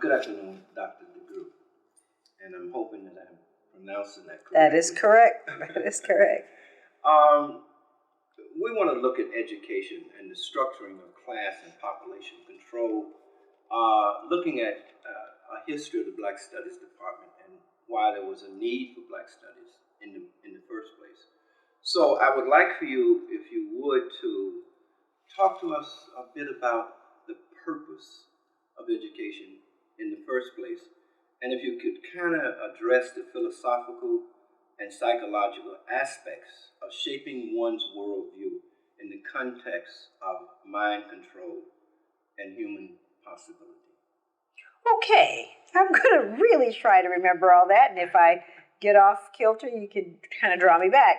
Good afternoon, Dr. DeGruy, and I'm hoping that I'm pronouncing that correctly. That is correct. That is correct. We want to look at education and the structuring of class and population control, looking at a history of the Black Studies Department and why there was a need for Black Studies in the first place. So I would like for you, if you would, to talk to us a bit about the purpose of education in the first place, and if you could kind of address the philosophical and psychological aspects of shaping one's worldview in the context of mind control and human possibility. Okay, I'm going to really try to remember all that, and if I get off kilter, you can kind of draw me back.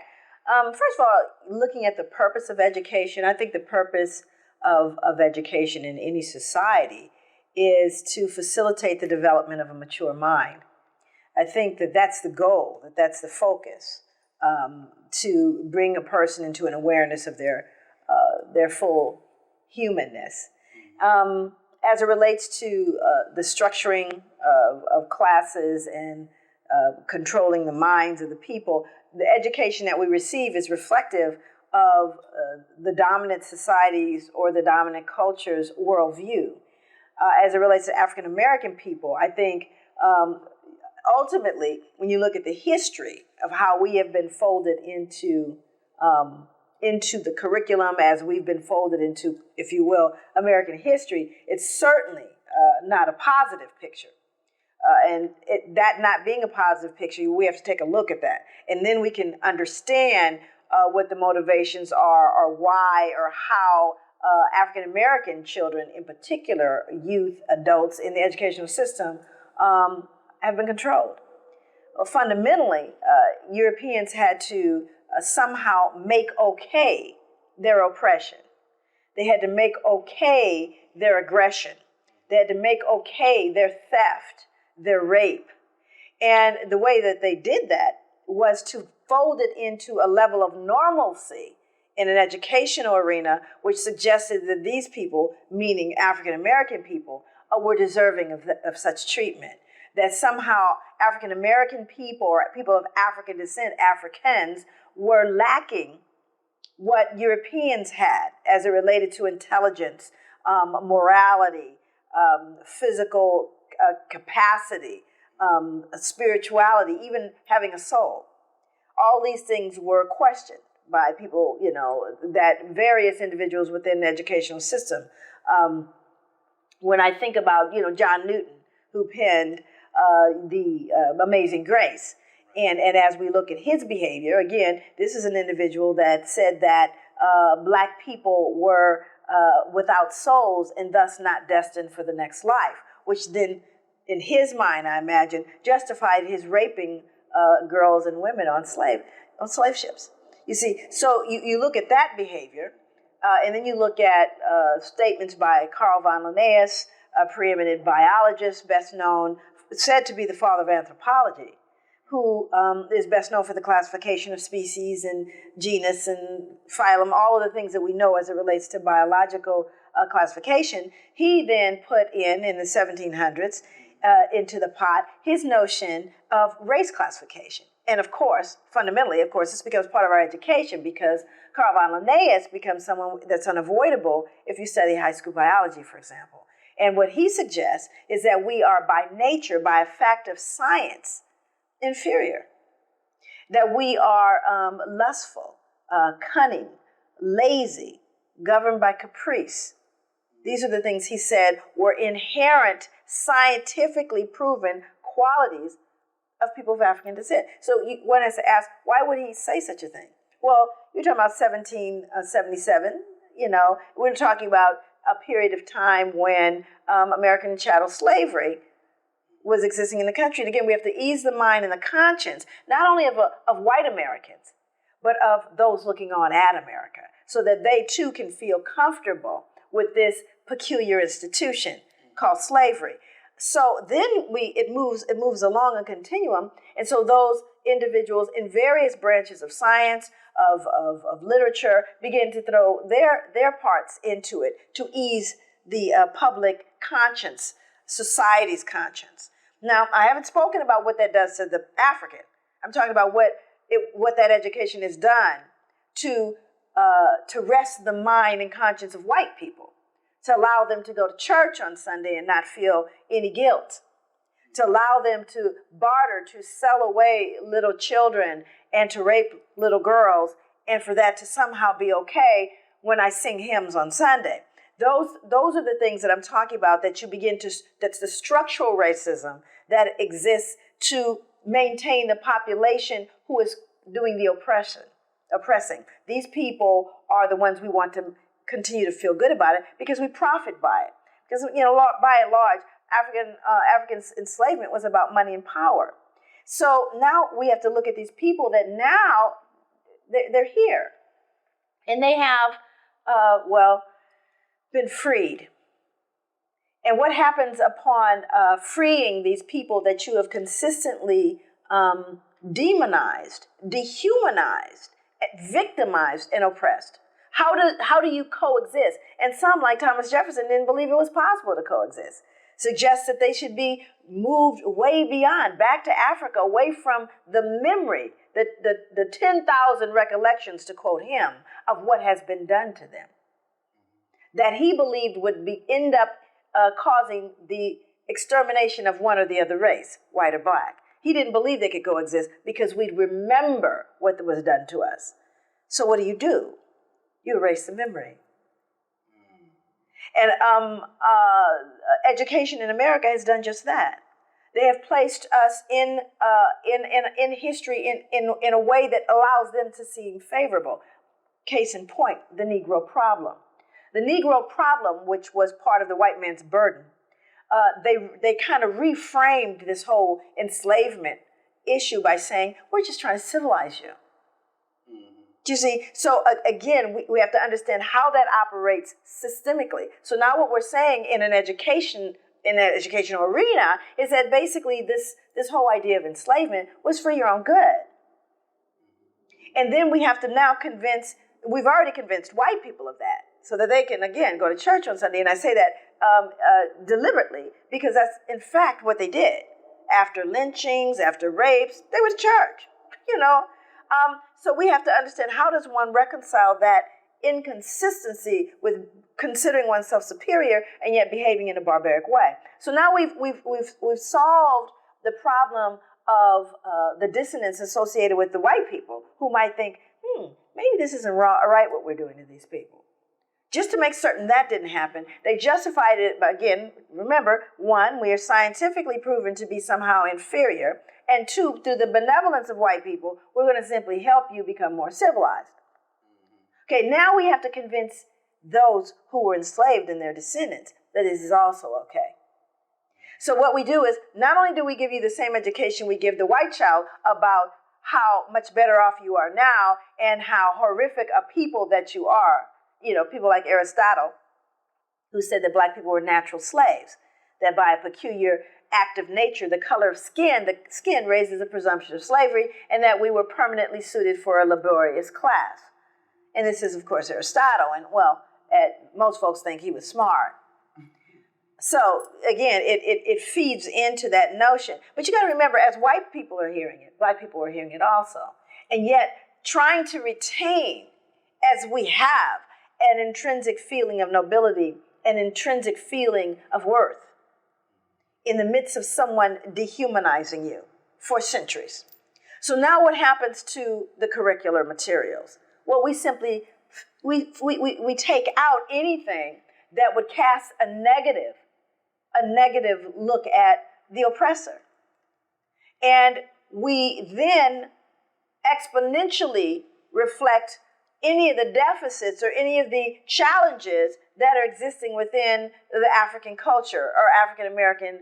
First of all, looking at the purpose of education, I think the purpose of education in any society is to facilitate the development of a mature mind. I think that that's the goal, that that's the focus, to bring a person into an awareness of their full humanness. As it relates to the structuring of classes and controlling the minds of the people, the education that we receive is reflective of the dominant society's or the dominant culture's worldview. As it relates to African American people, I think ultimately, when you look at the history of how we have been folded into the curriculum, as we've been folded into, if you will, American history, it's certainly not a positive picture. That not being a positive picture, we have to take a look at that. And then we can understand what the motivations are, or why, or how African-American children, in particular, youth, adults in the educational system, have been controlled. Well, fundamentally, Europeans had to somehow make okay their oppression. They had to make okay their aggression. They had to make okay their theft, their rape. And the way that they did that was to fold it into a level of normalcy in an educational arena, which suggested that these people, meaning African-American people, were deserving of such treatment. That somehow African-American people, or people of African descent, Africans, were lacking what Europeans had as it related to intelligence, morality, physical capacity, spirituality, even having a soul. All these things were questioned by people, that various individuals within the educational system. When I think about, John Newton, who penned the Amazing Grace, and as we look at his behavior, again, this is an individual that said that Black people were without souls and thus not destined for the next life, which then, in his mind, I imagine, justified his raping girls and women on slave ships. You see, so you look at that behavior, and then you look at statements by Carl von Linnaeus, a preeminent biologist, best known, said to be the father of anthropology, who is best known for the classification of species and genus and phylum, all of the things that we know as it relates to biological classification. He then put in the 1700s, into the pot, his notion of race classification. And of course, fundamentally, this becomes part of our education, because Carl von Linnaeus becomes someone that's unavoidable if you study high school biology, for example. And what he suggests is that we are by nature, by a fact of science, inferior. That we are lustful, cunning, lazy, governed by caprice. These are the things he said were inherent, scientifically proven qualities of people of African descent. So one has to ask, why would he say such a thing? Well, you're talking about 1777, we're talking about a period of time when American chattel slavery was existing in the country. And again, we have to ease the mind and the conscience, not only of white Americans, but of those looking on at America, so that they too can feel comfortable with this peculiar institution called slavery. So then it moves along a continuum, and so those individuals in various branches of science, of literature, begin to throw their parts into it to ease the public conscience, society's conscience. Now, I haven't spoken about what that does to the African. I'm talking about what that education has done to rest the mind and conscience of white people, to allow them to go to church on Sunday and not feel any guilt, to allow them to barter, to sell away little children and to rape little girls, and for that to somehow be okay when I sing hymns on Sunday. Those are the things that I'm talking about, that you begin to, that's the structural racism that exists to maintain the population who is doing the oppressing. These people are the ones we want to continue to feel good about it because we profit by it. Because, by and large, African enslavement was about money and power. So now we have to look at these people that now they're here. And they have, been freed. And what happens upon freeing these people that you have consistently demonized, dehumanized, victimized, and oppressed? How do you coexist? And some, like Thomas Jefferson, didn't believe it was possible to coexist. Suggests that they should be moved way beyond, back to Africa, away from the memory, the 10,000 recollections, to quote him, of what has been done to them. That he believed would end up causing the extermination of one or the other race, white or black. He didn't believe they could coexist because we'd remember what was done to us. So what do? You erase the memory. And education in America has done just that. They have placed us in history in a way that allows them to seem favorable. Case in point, the Negro problem. The Negro problem, which was part of the white man's burden, they kind of reframed this whole enslavement issue by saying, we're just trying to civilize you. Do you see? So again, we have to understand how that operates systemically. So now what we're saying in an educational arena is that basically this whole idea of enslavement was for your own good. And then we have to now we've already convinced white people of that, so that they can, again, go to church on Sunday. And I say that deliberately because that's, in fact, what they did. After lynchings, after rapes, they went to church, So we have to understand, how does one reconcile that inconsistency with considering oneself superior and yet behaving in a barbaric way? So now we've solved the problem of the dissonance associated with the white people who might think, maybe this isn't right what we're doing to these people. Just to make certain that didn't happen, they justified it by, again, remember, one, we are scientifically proven to be somehow inferior, and two, through the benevolence of white people, we're going to simply help you become more civilized. Okay, now we have to convince those who were enslaved and their descendants that this is also okay. So what we do is, not only do we give you the same education we give the white child about how much better off you are now and how horrific a people that you are, people like Aristotle, who said that black people were natural slaves, that by a peculiar act of nature, the color of skin, the skin raises a presumption of slavery, and that we were permanently suited for a laborious class. And this is, of course, Aristotle, and most folks think he was smart. So again, it feeds into that notion. But you got to remember, as white people are hearing it, black people are hearing it also. And yet, trying to retain, as we have, an intrinsic feeling of nobility, an intrinsic feeling of worth, in the midst of someone dehumanizing you for centuries. So now what happens to the curricular materials? Well, we simply, we take out anything that would cast a negative look at the oppressor. And we then exponentially reflect any of the deficits or any of the challenges that are existing within the African culture or African American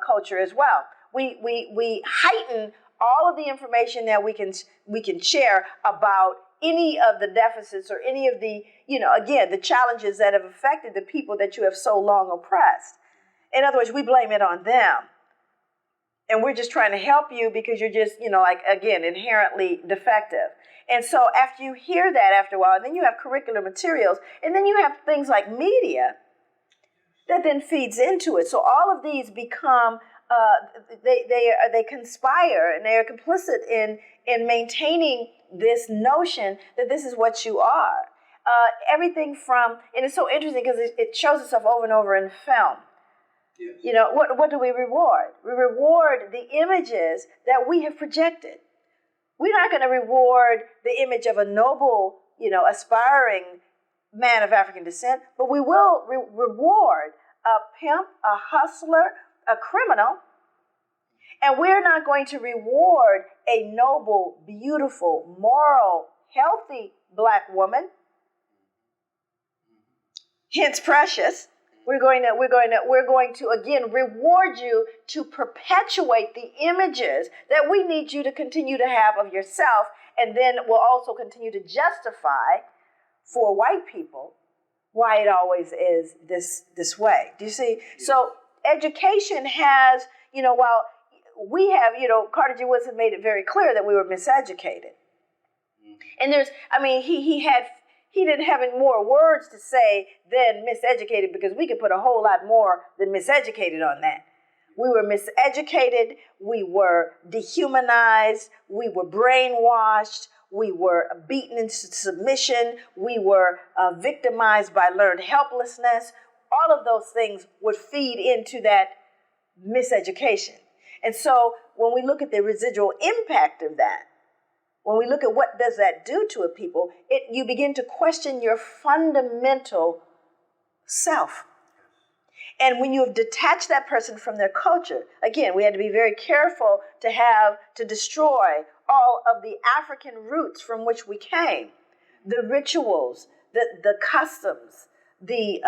culture as well. We heighten all of the information that we can share about any of the deficits or any of the, again, the challenges that have affected the people that you have so long oppressed. In other words, we blame it on them. And we're just trying to help you because you're just, again, inherently defective. And so after you hear that after a while, and then you have curricular materials, and then you have things like media that then feeds into it. So all of these become they conspire and they are complicit in maintaining this notion that this is what you are. Everything from, and it's so interesting because it shows itself over and over in film. Yes. You know, what do we reward? We reward the images that we have projected. We're not going to reward the image of a noble, aspiring man of African descent, but we will reward a pimp, a hustler, a criminal, and we're not going to reward a noble, beautiful, moral, healthy Black woman, hence precious. We're going to again reward you to perpetuate the images that we need you to continue to have of yourself, and then we'll also continue to justify for white people why it always is this way. Do you see? Yes. So education has, while we have, Carter G. Woodson made it very clear that we were miseducated. And he didn't have any more words to say than miseducated, because we could put a whole lot more than miseducated on that. We were miseducated, we were dehumanized, we were brainwashed, we were beaten into submission, we were victimized by learned helplessness. All of those things would feed into that miseducation. And so when we look at the residual impact of that, when we look at what does that do to a people, you begin to question your fundamental self. And when you have detached that person from their culture, again, we had to be very careful to destroy all of the African roots from which we came, the rituals, the customs, the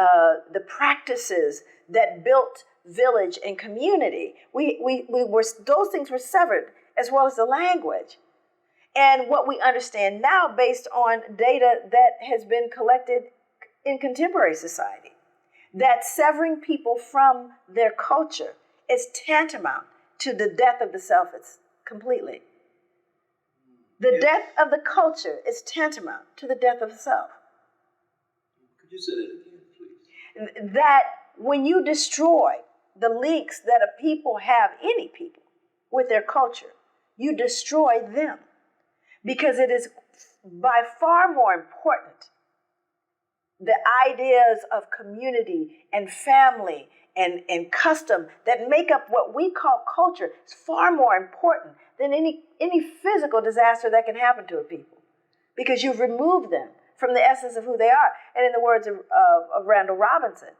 practices that built village and community. Those things were severed, as well as the language. And what we understand now, based on data that has been collected in contemporary society, that severing people from their culture is tantamount to the death of the self. It's completely. The death of the culture is tantamount to the death of the self. Could you say that again, please? That when you destroy the links that a people have, any people, with their culture, you destroy them. Because it is by far more important, the ideas of community and family and custom that make up what we call culture is far more important than any physical disaster that can happen to a people. Because you've removed them from the essence of who they are. And in the words of Randall Robinson,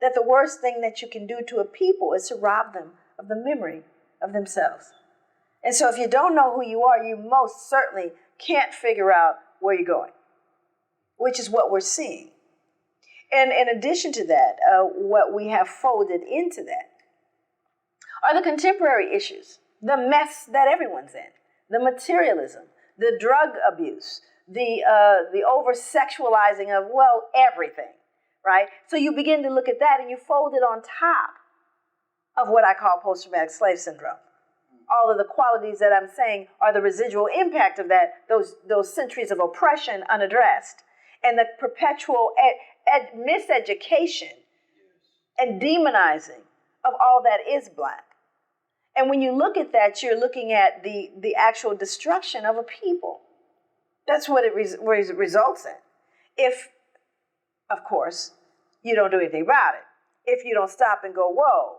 that the worst thing that you can do to a people is to rob them of the memory of themselves. And so if you don't know who you are, you most certainly can't figure out where you're going, which is what we're seeing. And in addition to that, what we have folded into that are the contemporary issues, the mess that everyone's in, the materialism, the drug abuse, the over-sexualizing of, everything, right? So you begin to look at that and you fold it on top of what I call post-traumatic slave syndrome. All of the qualities that I'm saying are the residual impact of that, those centuries of oppression unaddressed, and the perpetual miseducation and demonizing of all that is Black. And when you look at that, you're looking at the actual destruction of a people. That's what it results in. If, of course, you don't do anything about it. If you don't stop and go, whoa,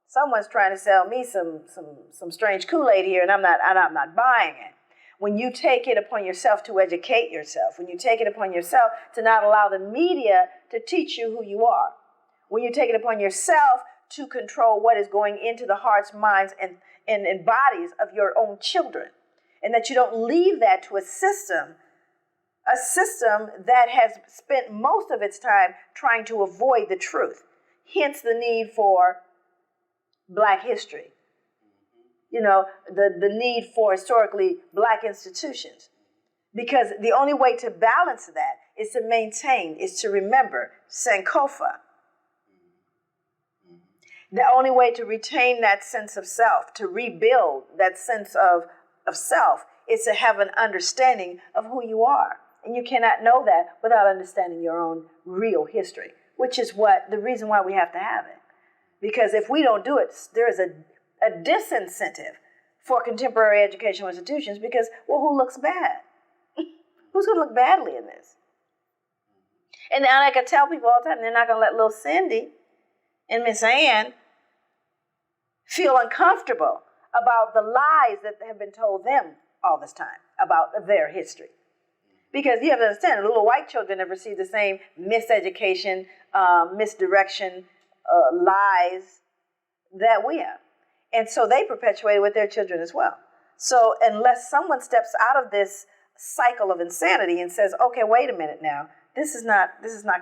someone's trying to sell me some strange Kool-Aid here, and I'm not buying it. When you take it upon yourself to educate yourself, when you take it upon yourself to not allow the media to teach you who you are, when you take it upon yourself to control what is going into the hearts, minds, and bodies of your own children, and that you don't leave that to a system that has spent most of its time trying to avoid the truth. Hence the need for Black history, the need for historically Black institutions. Because the only way to balance that is to maintain, is to remember Sankofa. The only way to retain that sense of self, to rebuild that sense of self, is to have an understanding of who you are. And you cannot know that without understanding your own real history, which is the reason why we have to have it. Because if we don't do it, there is a disincentive for contemporary educational institutions because, well, who looks bad? Who's going to look badly in this? And I can tell people all the time, they're not going to let little Cindy and Miss Ann feel uncomfortable about the lies that have been told them all this time about their history. Because you have to understand, little white children have received the same miseducation, misdirection, lies that we have. And so they perpetuate it with their children as well. So unless someone steps out of this cycle of insanity and says, okay, wait a minute now, this is not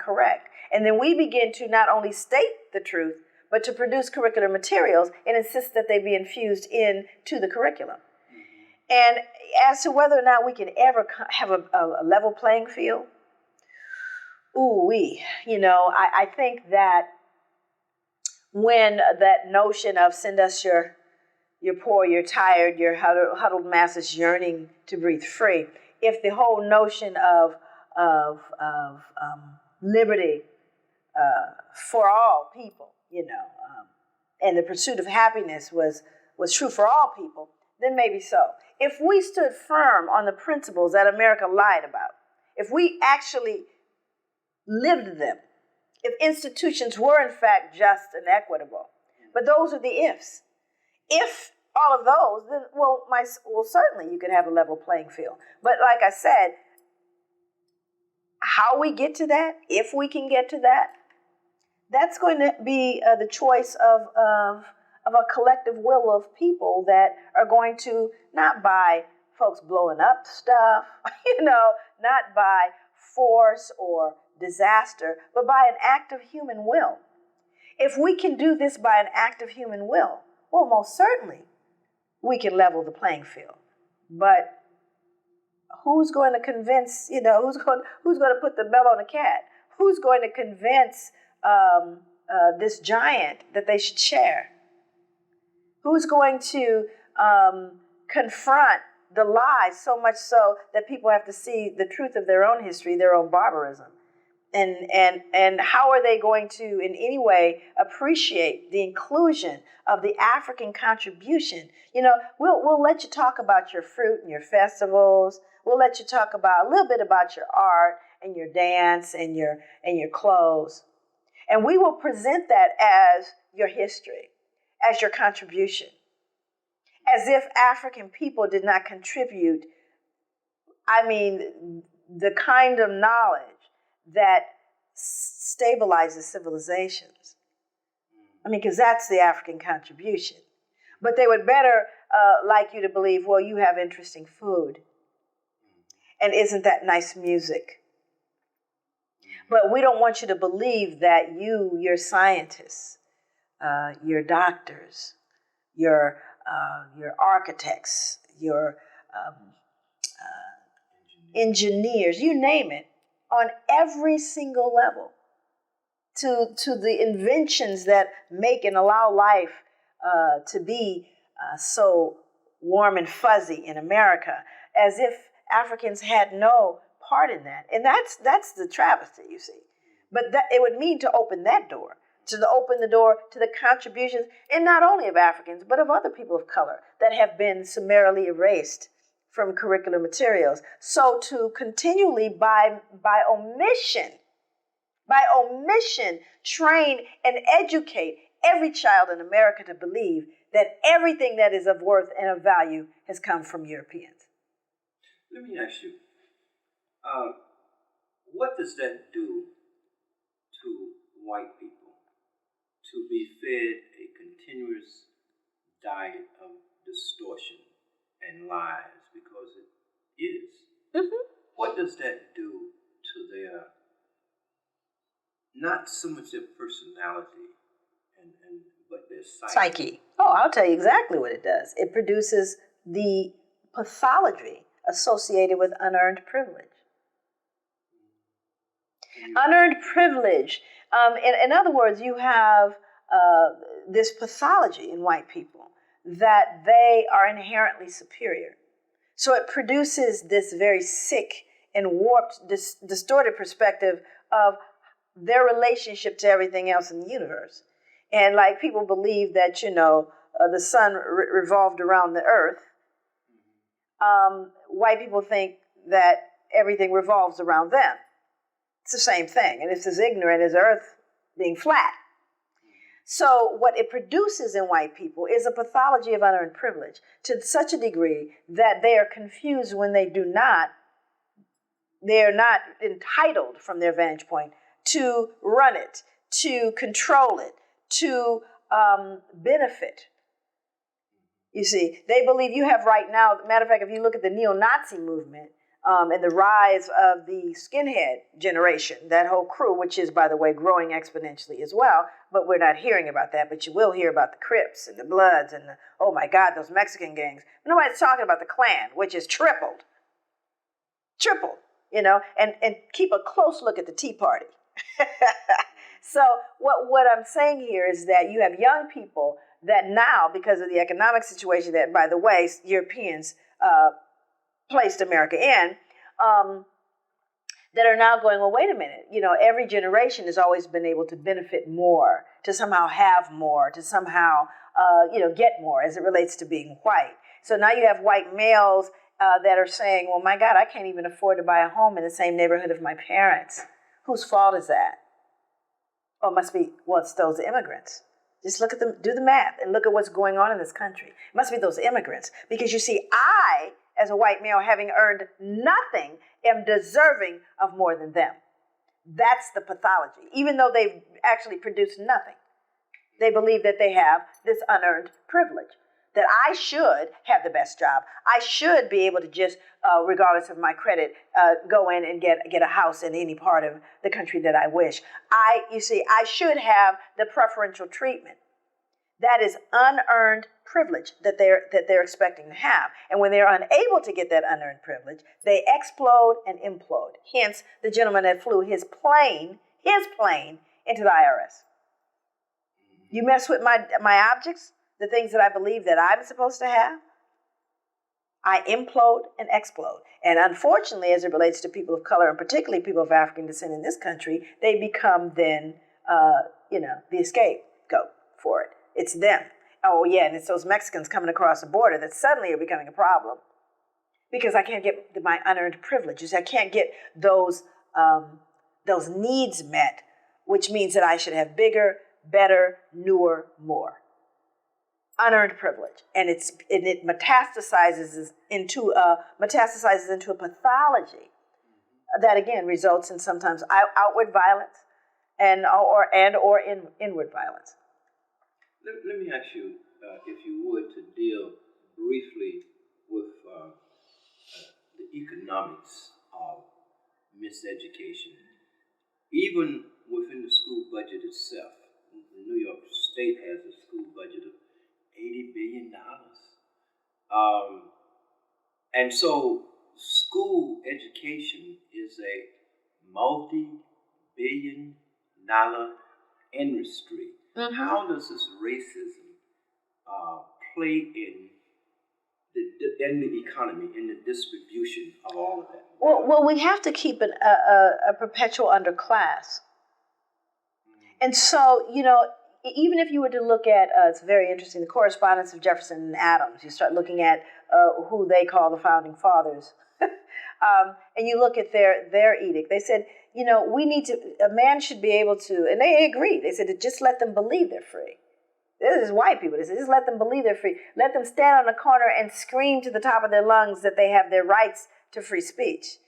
correct. And then we begin to not only state the truth, but to produce curricular materials and insist that they be infused into the curriculum. And as to whether or not we can ever have a level playing field, I think that when that notion of send us your poor, your tired, your huddled masses yearning to breathe free, if the whole notion of liberty for all people, and the pursuit of happiness was true for all people, then maybe so. If we stood firm on the principles that America lied about, if we actually lived them, if institutions were in fact just and equitable, but those are the ifs. If all of those, then certainly you could have a level playing field. But like I said, how we get to that, if we can get to that, that's going to be the choice of a collective will of people that are going to not by folks blowing up stuff, not by force or disaster, but by an act of human will. If we can do this by an act of human will, well, most certainly we can level the playing field. But who's going to convince, who's going to put the bell on the cat? Who's going to convince this giant that they should share? Who's going to confront the lies so much so that people have to see the truth of their own history, their own barbarism? And how are they going to in any way appreciate the inclusion of the African contribution? We'll let you talk about your fruit and your festivals. We'll let you talk about a little bit about your art and your dance and your clothes. And we will present that as your history, as your contribution, as if African people did not contribute, the kind of knowledge that stabilizes civilizations. Because that's the African contribution. But they would better like you to believe, well, you have interesting food. And isn't that nice music? But we don't want you to believe that your scientists, your doctors, your architects, your engineers, you name it, on every single level, to the inventions that make and allow life to be so warm and fuzzy in America, as if Africans had no part in that. And that's the travesty, you see. But it would mean to open that door, to open the door to the contributions, and not only of Africans, but of other people of color that have been summarily erased from curricular materials. So to continually, by omission, train and educate every child in America to believe that everything that is of worth and of value has come from Europeans. Let me ask you, what does that do to white people to be fed a continuous diet of distortion and lies, because it is? Mm-hmm. What does that do to their, not so much their personality, but their psyche? Oh, I'll tell you exactly what it does. It produces the pathology associated with unearned privilege. Unearned privilege. In other words, you have this pathology in white people that they are inherently superior. So it produces this very sick and warped, distorted perspective of their relationship to everything else in the universe. And like people believe that, the sun revolved around the earth. White people think that everything revolves around them. It's the same thing. And it's as ignorant as earth being flat. So what it produces in white people is a pathology of unearned privilege to such a degree that they are confused when they're not entitled from their vantage point to run it, to control it, to benefit. You see, they believe you have right now, matter of fact, if you look at the neo-Nazi movement and the rise of the skinhead generation, that whole crew, which is, by the way, growing exponentially as well, but we're not hearing about that, but you will hear about the Crips and the Bloods and, oh my God, those Mexican gangs. Nobody's talking about the Klan, which is tripled, and keep a close look at the Tea Party. So what I'm saying here is that you have young people that now, because of the economic situation that, by the way, Europeans placed America in, that are now going, well, wait a minute. Every generation has always been able to benefit more, to somehow have more, to somehow, get more as it relates to being white. So now you have white males that are saying, well, my God, I can't even afford to buy a home in the same neighborhood of my parents. Whose fault is that? Oh, it must be, well, it's those immigrants. Just look at them, do the math, and look at what's going on in this country. It must be those immigrants. Because you see, I, as a white male, having earned nothing, am deserving of more than them. That's the pathology. Even though they've actually produced nothing, they believe that they have this unearned privilege, that I should have the best job. I should be able to just, regardless of my credit, go in and get a house in any part of the country that I wish. I should have the preferential treatment. That is unearned privilege that they're expecting to have. And when they're unable to get that unearned privilege, they explode and implode. Hence, the gentleman that flew his plane into the IRS. You mess with my objects, the things that I believe that I'm supposed to have, I implode and explode. And unfortunately, as it relates to people of color, and particularly people of African descent in this country, they become then, the scapegoat for it. It's them. Oh, yeah, and it's those Mexicans coming across the border that suddenly are becoming a problem because I can't get my unearned privileges. I can't get those needs met, which means that I should have bigger, better, newer, more. Unearned privilege, and it metastasizes into a pathology that again results in sometimes outward violence or inward violence. Let me ask you, if you would, to deal briefly with the economics of miseducation, even within the school budget itself. New York State has a school budget of $80 billion. And so school education is a multi-billion-dollar industry. Mm-hmm. How does this racism play in the economy, in the distribution of all of that? Well, we have to keep a perpetual underclass. And so, even if you were to look at, it's very interesting, the correspondence of Jefferson and Adams, you start looking at who they call the founding fathers, and you look at their edict. They said, a man should be able to, and they agreed. They said to just let them believe they're free. This is white people. They said just let them believe they're free. Let them stand on a corner and scream to the top of their lungs that they have their rights to free speech,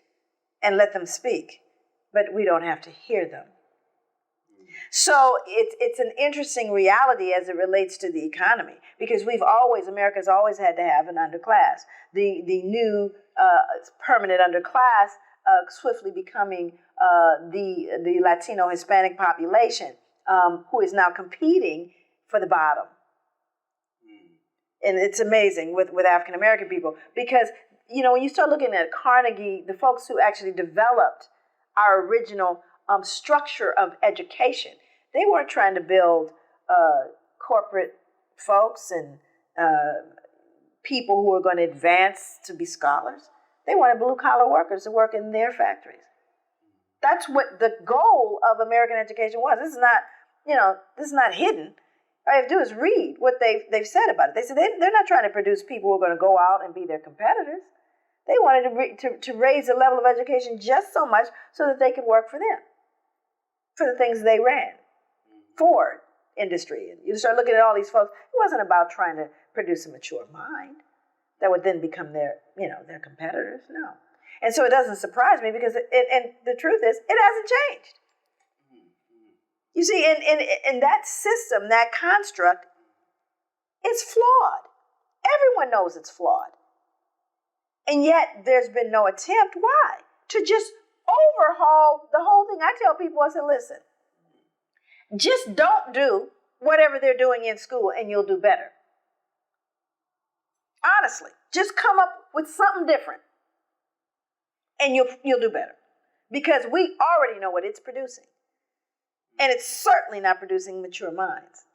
and let them speak. But we don't have to hear them. So it's an interesting reality as it relates to the economy, because America's always had to have an underclass. The new permanent underclass swiftly becoming the Latino Hispanic population, who is now competing for the bottom. And it's amazing with African American people, because when you start looking at Carnegie, the folks who actually developed our original structure of education, they weren't trying to build corporate folks and people who were going to advance to be scholars. They wanted blue-collar workers to work in their factories. That's what the goal of American education was. This is not, this is not hidden. All you have to do is read what they've said about it. They said they're not trying to produce people who are going to go out and be their competitors. They wanted to raise the level of education just so much so that they could work for them, for the things they ran. Ford industry. And you start looking at all these folks. It wasn't about trying to produce a mature mind that would then become their competitors. No. And so it doesn't surprise me because and the truth is it hasn't changed. You see, in that system, that construct, it's flawed. Everyone knows it's flawed. And yet there's been no attempt. Why? To just overhaul the whole thing. I tell people, I said, listen, just don't do whatever they're doing in school and you'll do better. Honestly, just come up with something different and you'll do better. Because we already know what it's producing. And it's certainly not producing mature minds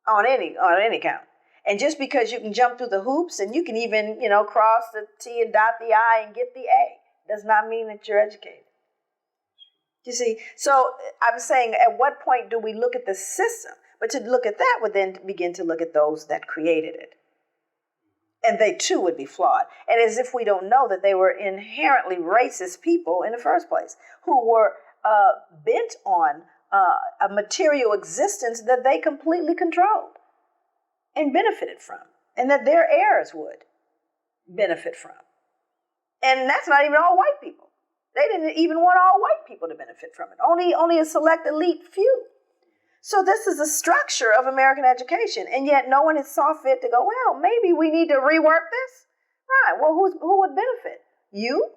on any count. And just because you can jump through the hoops and you can even, cross the T and dot the I and get the A, does not mean that you're educated. You see? So I'm saying, at what point do we look at the system? But to look at that would then begin to look at those that created it. And they too would be flawed. And as if we don't know that they were inherently racist people in the first place, who were bent on a material existence that they completely controlled and benefited from, and that their heirs would benefit from. And that's not even all white people. They didn't even want all white people to benefit from it. Only a select elite few. So this is the structure of American education, and yet no one has saw fit to go, well, maybe we need to rework this. Right, well, who would benefit? You?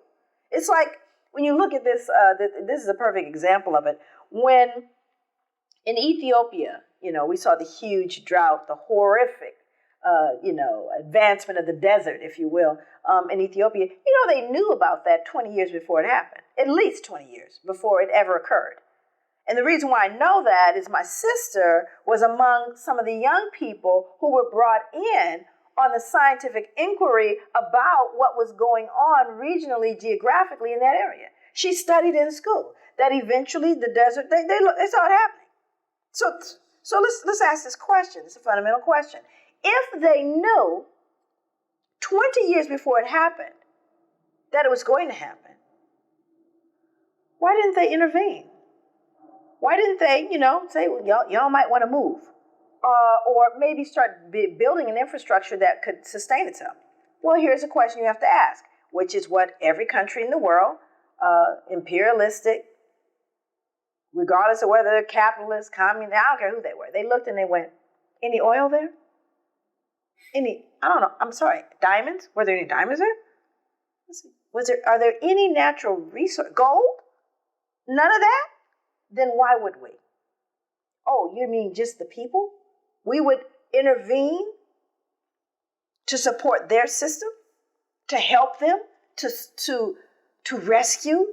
It's like, when you look at this, this is a perfect example of it. When in Ethiopia, we saw the huge drought, the horrific, advancement of the desert, if you will, in Ethiopia. They knew about that 20 years before it happened, at least 20 years before it ever occurred. And the reason why I know that is my sister was among some of the young people who were brought in on the scientific inquiry about what was going on regionally, geographically in that area. She studied in school that eventually the desert, they saw it happening. So let's ask this question. It's a fundamental question. If they knew 20 years before it happened that it was going to happen, why didn't they intervene? Why didn't they, say, well, y'all might want to move? Or maybe start building an infrastructure that could sustain itself? Well, here's a question you have to ask, which is what every country in the world, imperialistic, regardless of whether they're capitalist, communist, I don't care who they were. They looked and they went, any oil there? I'm sorry, diamonds? Were there any diamonds there? Let's see. Are there any natural resource? Gold? None of that? Then why would we? Oh, you mean just the people? We would intervene to support their system, to help them, to rescue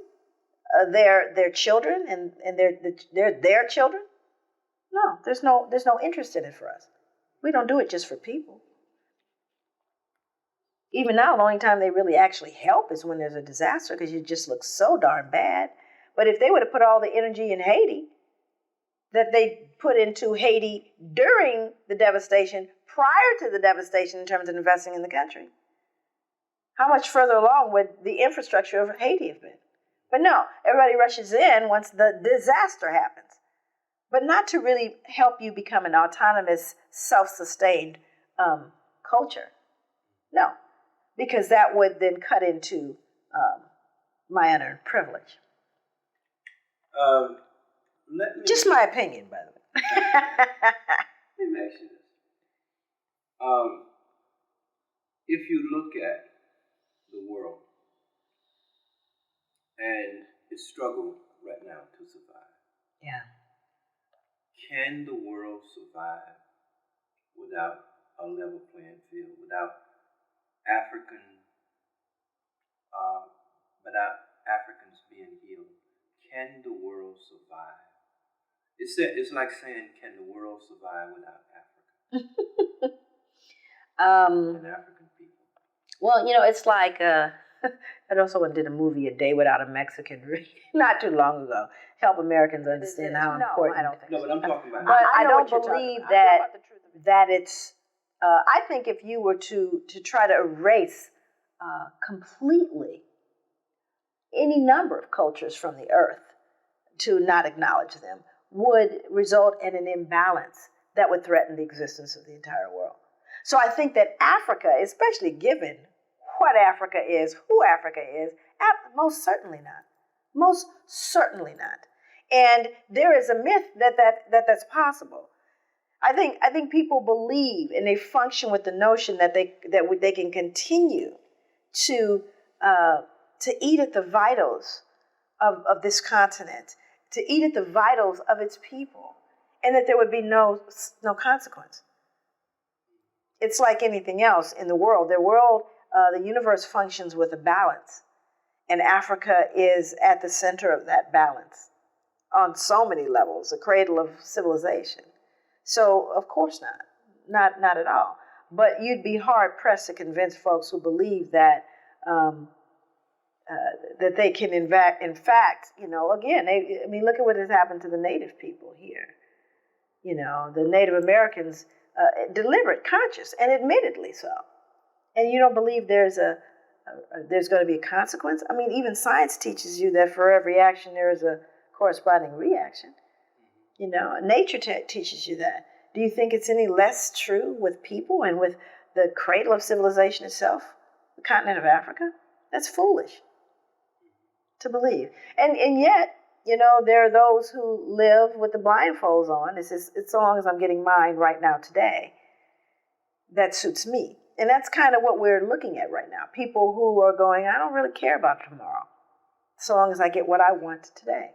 their children and their children? No, there's no interest in it for us. We don't do it just for people. Even now, the only time they really actually help is when there's a disaster, because you just look so darn bad. But if they would have put all the energy in Haiti that they put into Haiti during the devastation, prior to the devastation in terms of investing in the country, how much further along would the infrastructure of Haiti have been? But no, everybody rushes in once the disaster happens. But not to really help you become an autonomous, self-sustained culture. No, because that would then cut into my unearned privilege. Just my opinion, by the way. Let me ask you this. If you look at the world and its struggle right now to survive, yeah, can the world survive without a level playing field, without Africans being healed? Can the world survive? It's like saying, can the world survive without Africa? And African people. Well, it's like I also did a movie, A Day Without a Mexican, not too long ago. Help Americans understand how important. I don't think No, but I'm talking about. But I don't what you're talking believe about. that it's. I think if you were to try to erase completely any number of cultures from the earth, to not acknowledge them, would result in an imbalance that would threaten the existence of the entire world. So I think that Africa, especially given what Africa is, who Africa is, most certainly not. Most certainly not. And there is a myth that's possible. I think people believe and they function with the notion that they can continue to eat at the vitals of this continent, to eat at the vitals of its people, and that there would be no consequence. It's like anything else in the world. The universe functions with a balance, and Africa is at the center of that balance on so many levels, a cradle of civilization. So, of course not at all. But you'd be hard pressed to convince folks who believe that that they can in fact, again, look at what has happened to the native people here. The Native Americans, deliberate, conscious, and admittedly so. And you don't believe there's going to be a consequence? I mean, even science teaches you that for every action there is a corresponding reaction. Nature teaches you that. Do you think it's any less true with people and with the cradle of civilization itself, the continent of Africa? That's foolish to believe. And yet, there are those who live with the blindfolds on. It's so long as I'm getting mine right now today, that suits me. And that's kind of what we're looking at right now. People who are going, I don't really care about tomorrow, so long as I get what I want today.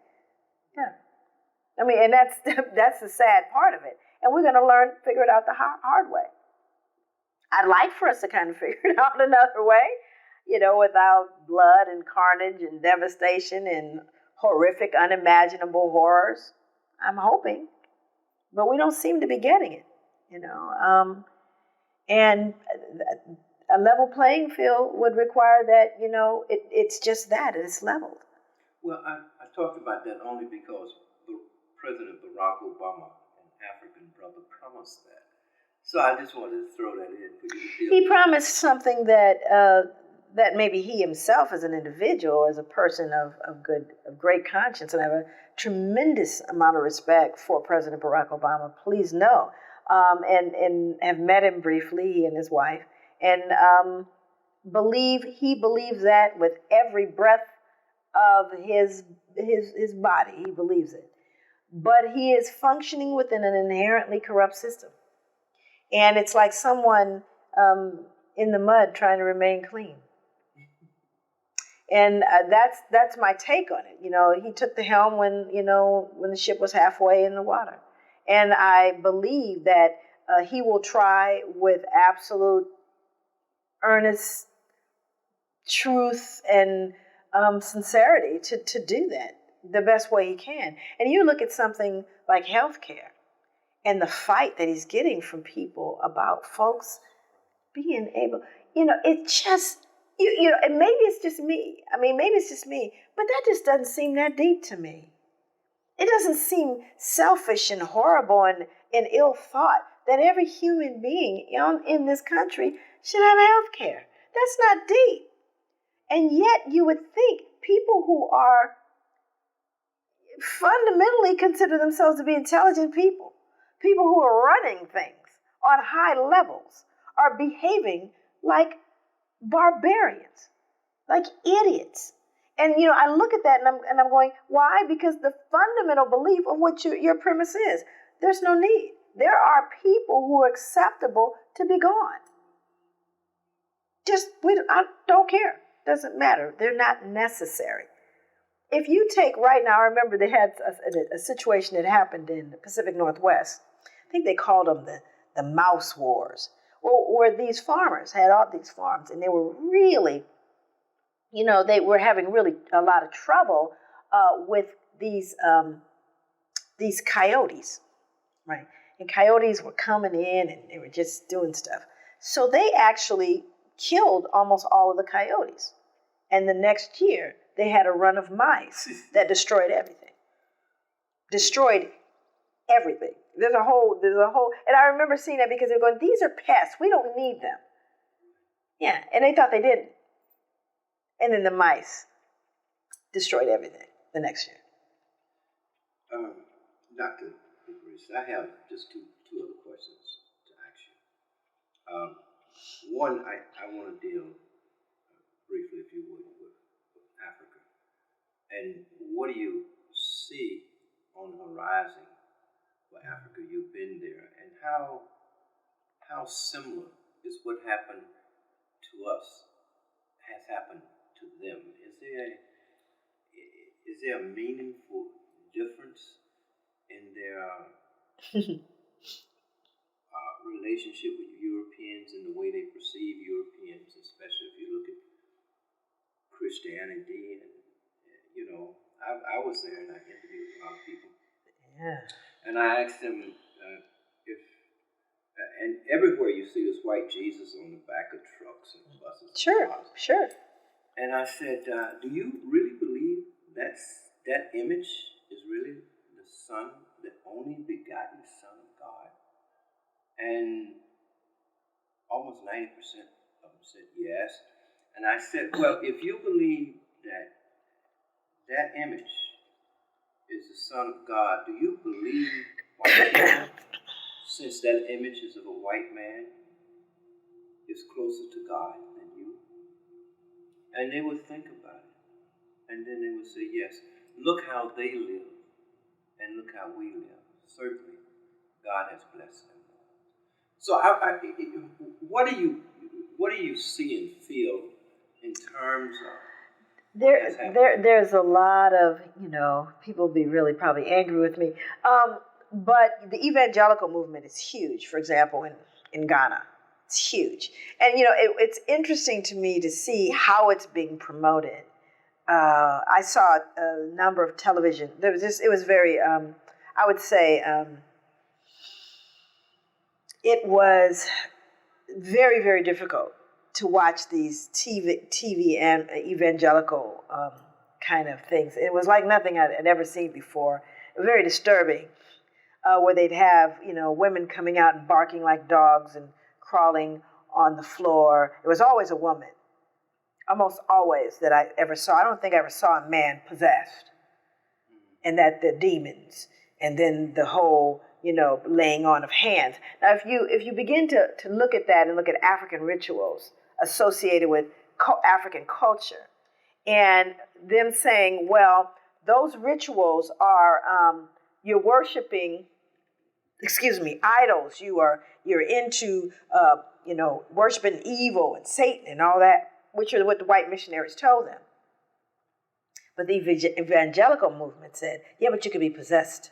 Yeah. And that's the sad part of it. And we're going to figure it out the hard way. I'd like for us to kind of figure it out another way, without blood and carnage and devastation and horrific, unimaginable horrors. I'm hoping. But we don't seem to be getting it, And a level playing field would require that, it's just that, it's leveled. Well, I talked about that only because President Barack Obama, an African brother, promised that. So I just wanted to throw that in for you to He promised something that maybe he himself as an individual, as a person of great conscience, and I have a tremendous amount of respect for President Barack Obama, please know, and have met him briefly, he and his wife, and he believes that with every breath of his body, he believes it. But he is functioning within an inherently corrupt system. And it's like someone in the mud trying to remain clean. And that's my take on it. He took the helm when the ship was halfway in the water. And I believe that he will try with absolute earnest truth and sincerity to do that the best way he can. And you look at something like healthcare and the fight that he's getting from people about folks being able, it just, and maybe it's just me. Maybe it's just me, but that just doesn't seem that deep to me. It doesn't seem selfish and horrible and ill thought that every human being in this country should have health care. That's not deep. And yet you would think people who are fundamentally consider themselves to be intelligent people who are running things on high levels, are behaving like barbarians, like idiots. And I look at that and I'm going, why? Because the fundamental belief of what your premise is, there's no need. There are people who are acceptable to be gone. I don't care. Doesn't matter. They're not necessary. If you take right now, I remember they had a situation that happened in the Pacific Northwest. I think they called them the mouse wars, where these farmers had all these farms, and they were really, they were having really a lot of trouble with these coyotes, right? And coyotes were coming in, and they were just doing stuff. So they actually killed almost all of the coyotes. And the next year, they had a run of mice that destroyed everything. Destroyed everything. There's a whole, and I remember seeing that because they're going, these are pests. We don't need them. Yeah, and they thought they didn't. And then the mice destroyed everything the next year. Dr. DeGruy, I have just two other questions to ask you. One, I want to deal briefly, if you would, with Africa. And what do you see on the horizon for Africa? You've been there, and how similar is what happened to us has happened to them? Is there a meaningful difference in their relationship with Europeans and the way they perceive Europeans, especially if you look at Christianity? And I was there and I interviewed a lot of people. Yeah. And I asked them if, and everywhere you see this white Jesus on the back of trucks and buses. Sure. And I said, do you really believe that image is really the Son, the only begotten Son of God? And almost 90% of them said yes. And I said, well, if you believe that image is the Son of God, do you believe white people, since that image is of a white man, is closer to God than you? And they would think about it. And then they would say, yes, look how they live, and look how we live. Certainly, God has blessed them. So what do you see and feel in terms of there's a lot of, people will be really probably angry with me. But the evangelical movement is huge, for example, in Ghana. It's huge. And, it's interesting to me to see how it's being promoted. I saw a number of television. It was very, I would say, it was very, very difficult to watch these TV and evangelical kind of things. It was like nothing I'd ever seen before. Very disturbing, where they'd have, women coming out and barking like dogs and crawling on the floor. It was always a woman, almost always, that I ever saw. I don't think I ever saw a man possessed, and that the demons, and then the whole, laying on of hands. Now, if you begin to look at that and look at African rituals associated with African culture, and them saying, well, those rituals are, you're worshiping, idols. You're into, worshiping evil and Satan and all that, which are what the white missionaries told them. But the evangelical movement said, yeah, but you could be possessed.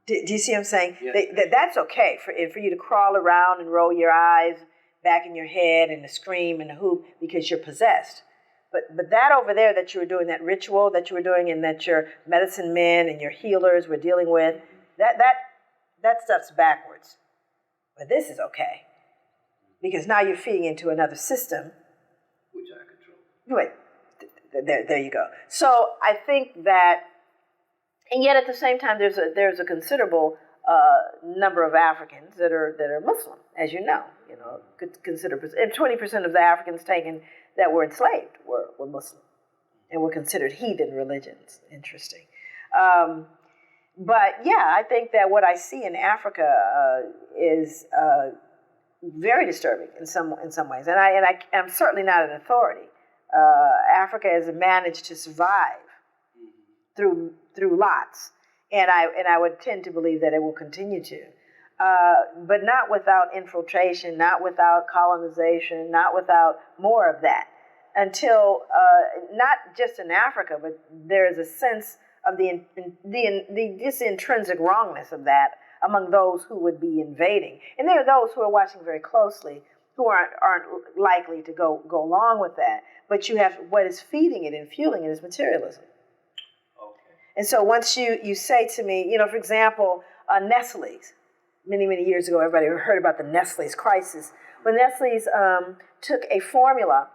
Do you see what I'm saying? Yeah. That's okay for you to crawl around and roll your eyes back in your head and to scream and to hoop because you're possessed. But that over there that you were doing, that ritual that you were doing, and that your medicine men and your healers were dealing with, that stuff's backwards. But this is okay. Because now you're feeding into another system. Which I control. Wait, there you go. So I think that, and yet at the same time, there's a considerable number of Africans that are Muslim, as you know. Consider, and 20% of the Africans taken that were enslaved were Muslim, and were considered heathen religions. Interesting. But yeah, I think that what I see in Africa is very disturbing in some ways, and I'm certainly not an authority. Africa has managed to survive through lots, and I would tend to believe that it will continue to, but not without infiltration, not without colonization, not without more of that, until not just in Africa, but there is a sense of the just intrinsic wrongness of that among those who would be invading, and there are those who are watching very closely who aren't likely to go along with that. But you have what is feeding it and fueling it is materialism. Okay. And so once you say to me, for example, Nestle's, many years ago, everybody heard about the Nestle's crisis. When Nestle's took a formula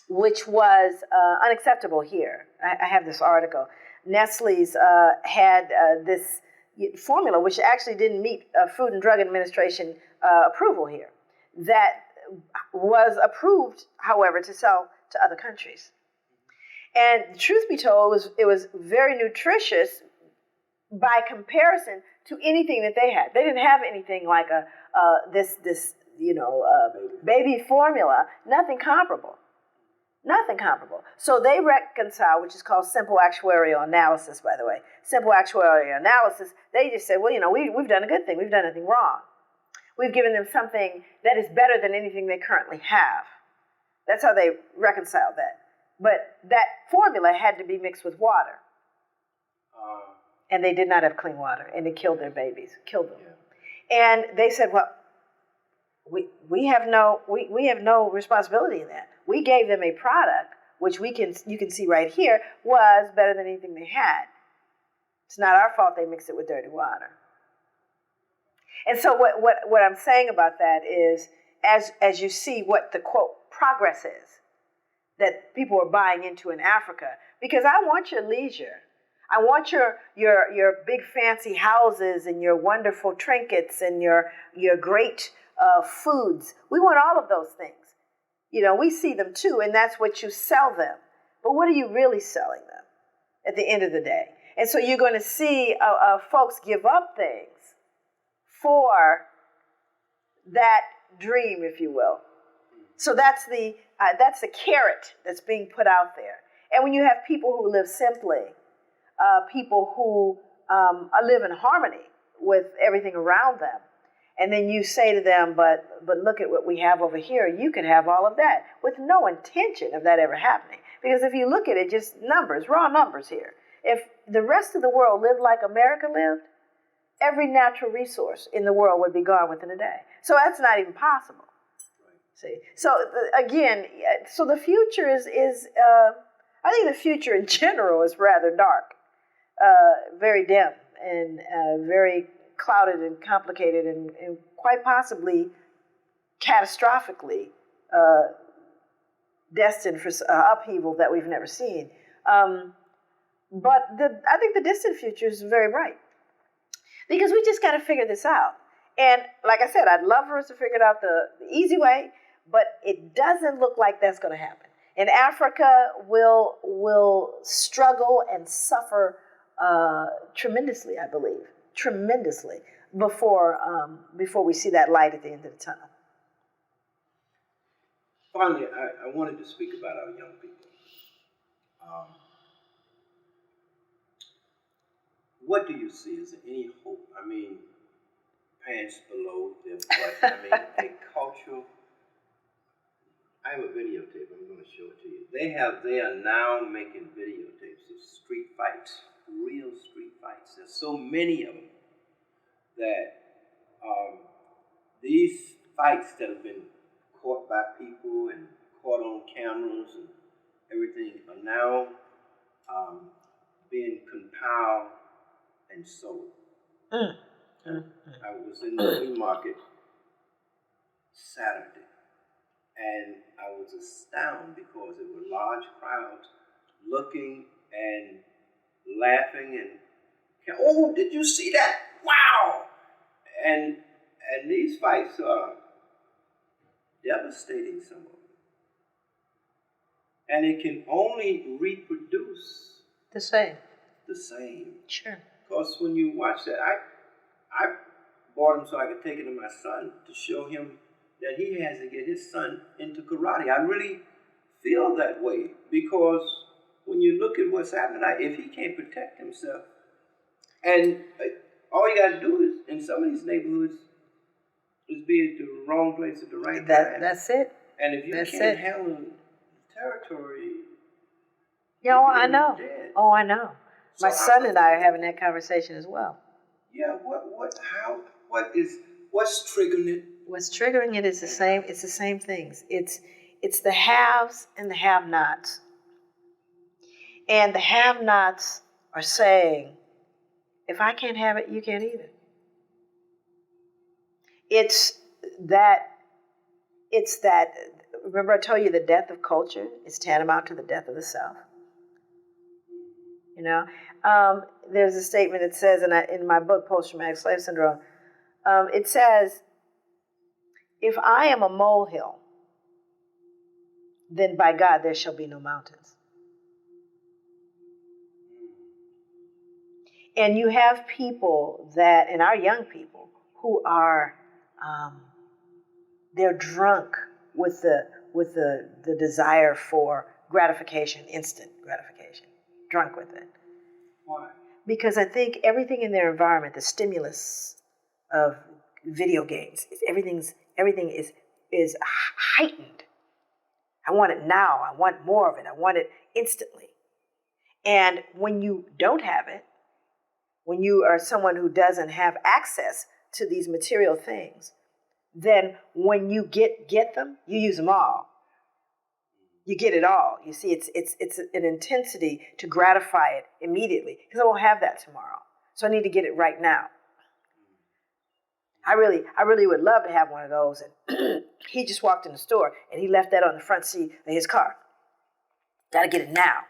which was unacceptable here. I have this article. Nestle's had this formula, which actually didn't meet Food and Drug Administration approval here, that was approved, however, to sell to other countries. And truth be told, it was very nutritious by comparison to anything that they had. They didn't have anything like this baby formula. Nothing comparable. Nothing comparable. So they reconcile, which is called simple actuarial analysis, by the way. Simple actuarial analysis. They just said, well, we've done a good thing. We've done nothing wrong. We've given them something that is better than anything they currently have. That's how they reconciled that. But that formula had to be mixed with water. And they did not have clean water, and it killed their babies, killed them. Yeah. And they said, well, we have no responsibility in that. We gave them a product, which you can see right here, was better than anything they had. It's not our fault they mixed it with dirty water. And so what I'm saying about that is, as you see what the, quote, progress is that people are buying into in Africa, because I want your leisure. I want your big fancy houses and your wonderful trinkets and your great foods. We want all of those things. We see them too, and that's what you sell them. But what are you really selling them at the end of the day? And so you're going to see folks give up things for that dream, if you will. So that's the carrot that's being put out there. And when you have people who live simply, people who live in harmony with everything around them, and then you say to them, but look at what we have over here. You can have all of that, with no intention of that ever happening. Because if you look at it, just numbers, raw numbers here. If the rest of the world lived like America lived, every natural resource in the world would be gone within a day. So that's not even possible. See, so again, so the future is I think the future in general is rather dark, very dim, and very clouded and complicated, and quite possibly catastrophically destined for upheaval that we've never seen. But I think the distant future is very bright, because we just got to figure this out. And like I said, I'd love for us to figure it out the easy way, but it doesn't look like that's going to happen. And Africa will struggle and suffer tremendously, I believe, tremendously, before we see that light at the end of the tunnel. Finally, I wanted to speak about our young people. What do you see? Is there any hope? I mean, pants below their butt. I mean, a cultural. I have a videotape. I'm going to show it to you. They are now making videotapes of street fights, real street fights. There's so many of them that these fights that have been caught by people and caught on cameras and everything are now being compiled and sold. I was in the flea market Saturday, and I was astounded because there were large crowds looking and laughing and, oh, did you see that? Wow! And these fights are devastating, some of them. And it can only reproduce the same. Sure. Because when you watch that, I bought him so I could take it to my son to show him that he has to get his son into karate. I really feel that way, because when you look at what's happening, if he can't protect himself, and all you got to do is, in some of these neighborhoods, is be at the wrong place at the right time. That's it. And if you can't handle territory, I know. Dead. Oh, I know. My son and I are having that conversation as well. Yeah. What's triggering it? What's triggering it is the same. It's the same things. It's the haves and the have-nots. And the have-nots are saying, if I can't have it, you can't either. It's that remember I told you the death of culture is tantamount to the death of the self. You know, there's a statement that says, in my book, Post-Traumatic Slave Syndrome, it says, if I am a molehill, then by God there shall be no mountains. And you have people that, and our young people, who are, they're drunk with the desire for gratification, instant gratification, drunk with it. Why? Because I think everything in their environment, the stimulus of video games, everything is heightened. I want it now. I want more of it. I want it instantly. And when you don't have it, when you are someone who doesn't have access to these material things, then when you get them, you use them all. You get it all. You see, it's an intensity to gratify it immediately, because I won't have that tomorrow. So I need to get it right now. I really would love to have one of those. And he just walked in the store and he left that on the front seat of his car. Got to get it now.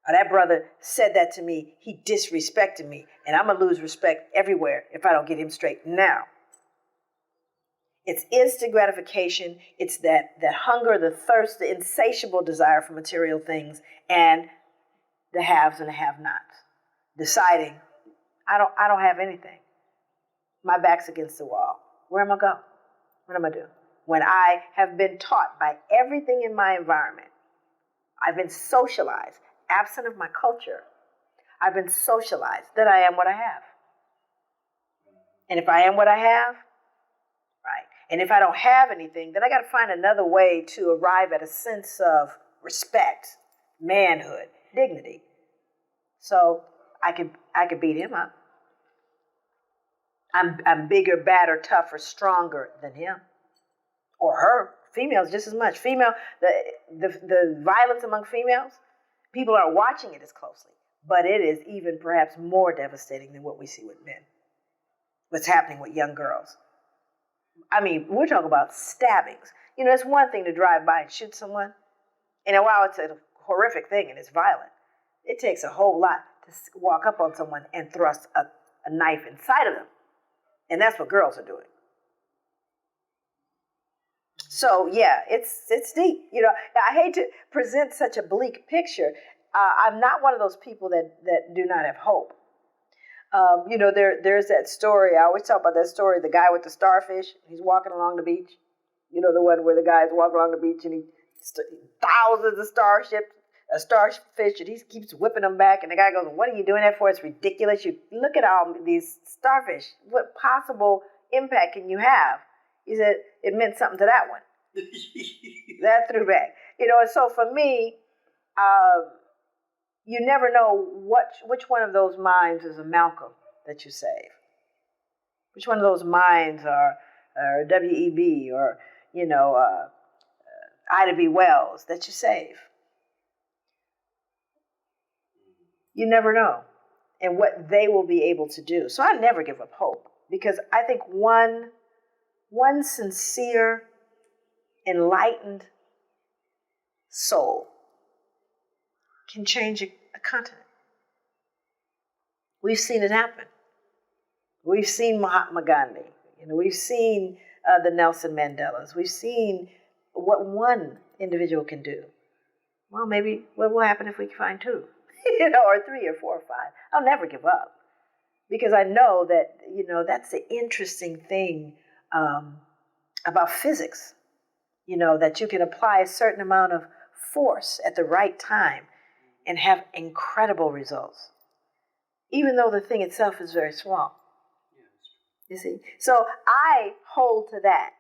Now, that brother said that to me. He disrespected me, and I'm going to lose respect everywhere if I don't get him straight now. It's instant gratification. It's that hunger, the thirst, the insatiable desire for material things, and the haves and the have-nots. Deciding, I don't have anything. My back's against the wall. Where am I going? What am I doing? When I have been taught by everything in my environment, I've been socialized, absent of my culture, I've been socialized that I am what I have. And if I am what I have, right, and if I don't have anything, then I got to find another way to arrive at a sense of respect, manhood, dignity. So I could beat him up. I'm bigger, badder, tougher, stronger than him. Or her. Females just as much. The violence among females, people aren't watching it as closely. But it is even perhaps more devastating than what we see with men. What's happening with young girls. I mean, we're talking about stabbings. You know, it's one thing to drive by and shoot someone. And while it's a horrific thing and it's violent, it takes a whole lot to walk up on someone and thrust a knife inside of them. And that's what girls are doing. So, yeah, it's deep. You know, I hate to present such a bleak picture. I'm not one of those people that do not have hope. You know, there's that story. I always talk about that story, the guy with the starfish. He's walking along the beach. You know, the one where the guy's walking along the beach and he thousands of starfish, and he keeps whipping them back. And the guy goes, "What are you doing that for? It's ridiculous. You look at all these starfish. What possible impact can you have?" He said, "It meant something to that one." That threw back. You know, and so for me, you never know which one of those minds is a Malcolm that you save. Which one of those minds are W.E.B. or, you know, Ida B. Wells that you save. You never know, and what they will be able to do. So I never give up hope, because I think one sincere, enlightened soul can change a continent. We've seen it happen. We've seen Mahatma Gandhi. You know, we've seen the Nelson Mandelas. We've seen what one individual can do. Well, maybe what will happen if we find two? You know, or 3 or 4 or 5. I'll never give up, because I know that, you know, that's the interesting thing about physics. You know, that you can apply a certain amount of force at the right time and have incredible results, even though the thing itself is very small. You see? So I hold to that.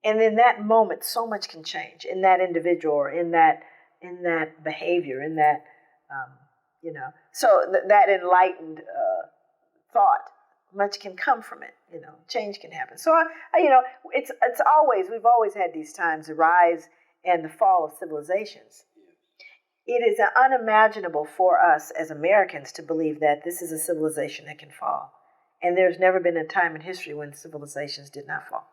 And in that moment, so much can change in that individual, or in that behavior, in that, you know. So that enlightened thought, much can come from it. You know, change can happen. So, you know, we've always had these times, the rise and the fall of civilizations. It is unimaginable for us as Americans to believe that this is a civilization that can fall. And there's never been a time in history when civilizations did not fall.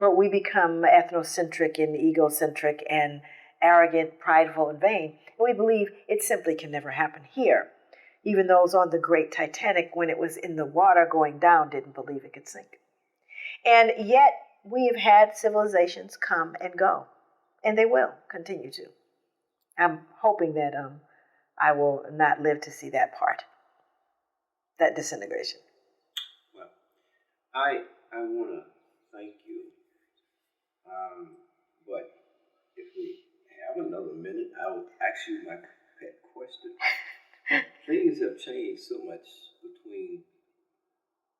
But we become ethnocentric and egocentric and arrogant, prideful, and vain. And we believe it simply can never happen here. Even those on the great Titanic, when it was in the water going down, didn't believe it could sink. And yet we have had civilizations come and go. And they will continue to. I'm hoping that I will not live to see that part, that disintegration. Well, I want to thank you. But if we have another minute, I will ask you my pet question. Things have changed so much between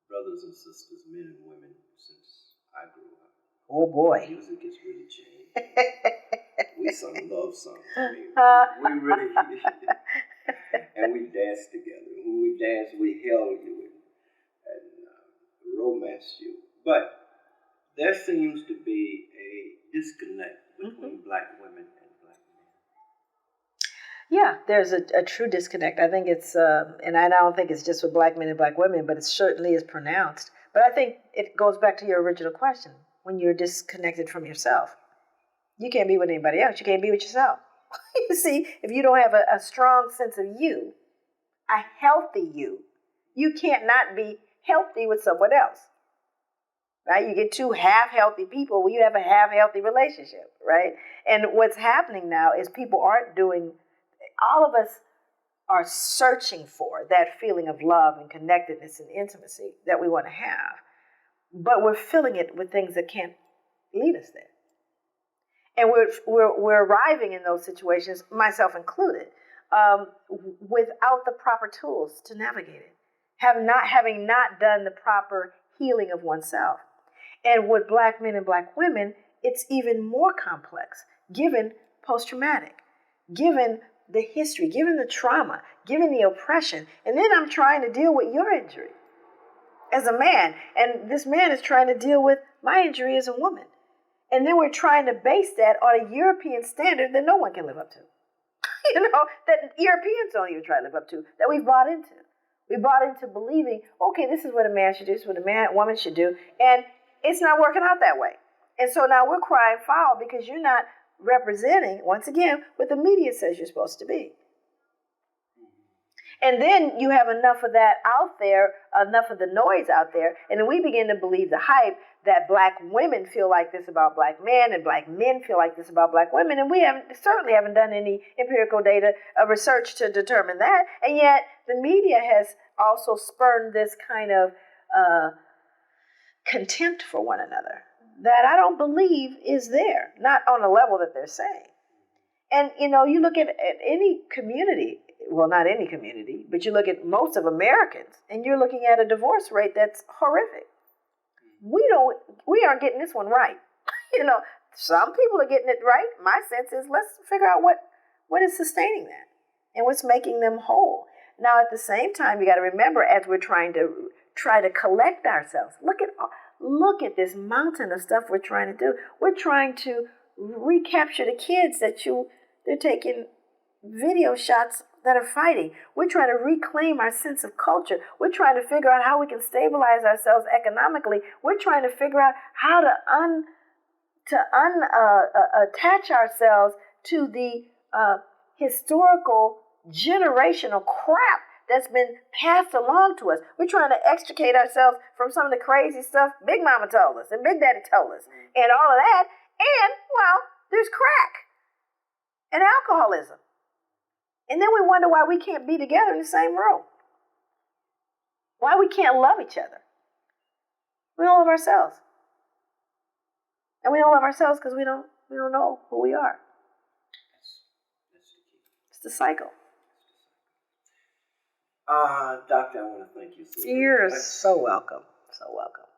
brothers and sisters, men and women, since I grew up. Oh boy. Music has really changed. We sung love songs. We really, and we danced together. When we danced, we held you and romanced you. But there seems to be a disconnect between black women and black men. Yeah, there's a true disconnect. I think it's, and I don't think it's just with black men and black women, but it certainly is pronounced. But I think it goes back to your original question. When you're disconnected from yourself, you can't be with anybody else. You can't be with yourself. You see, if you don't have a strong sense of you, a healthy you can't not be healthy with someone else. Right? You get two half-healthy people, well, you have a half-healthy relationship, right? And what's happening now is people aren't doing, all of us are searching for that feeling of love and connectedness and intimacy that we want to have. But we're filling it with things that can't lead us there. And we're arriving in those situations, myself included, without the proper tools to navigate it, having not done the proper healing of oneself. And with black men and black women, it's even more complex, given post-traumatic, given the history, given the trauma, given the oppression. And then I'm trying to deal with your injury as a man, and this man is trying to deal with my injury as a woman. And then we're trying to base that on a European standard that no one can live up to. That Europeans don't even try to live up to, that we've bought into. We bought into believing, okay, this is what a man should do, this is what a woman should do, and it's not working out that way. And so now we're crying foul because you're not representing, once again, what the media says you're supposed to be. And then you have enough of that out there, enough of the noise out there, and then we begin to believe the hype that black women feel like this about black men and black men feel like this about black women, and we certainly haven't done any empirical data research to determine that, and yet the media has also spurned this kind of contempt for one another that I don't believe is there, not on a level that they're saying. And, you look at any community, well, not any community, but you look at most of Americans, and you're looking at a divorce rate that's horrific. We aren't getting this one right. Some people are getting it right. My sense is let's figure out what is sustaining that and what's making them whole. Now, at the same time, you got to remember, as we're trying to collect ourselves, look at this mountain of stuff we're trying to do. We're trying to recapture the kids that they're taking video shots that are fighting. We're trying to reclaim our sense of culture. We're trying to figure out how we can stabilize ourselves economically. We're trying to figure out how to attach ourselves to the historical generational crap that's been passed along to us. We're trying to extricate ourselves from some of the crazy stuff Big Mama told us and Big Daddy told us and all of that. And, well, there's crack and alcoholism. And then we wonder why we can't be together in the same room. Why we can't love each other. We don't love ourselves. And we don't love ourselves because we don't know who we are. It's the cycle. Doctor, I want to thank you so much. You're so welcome. So welcome.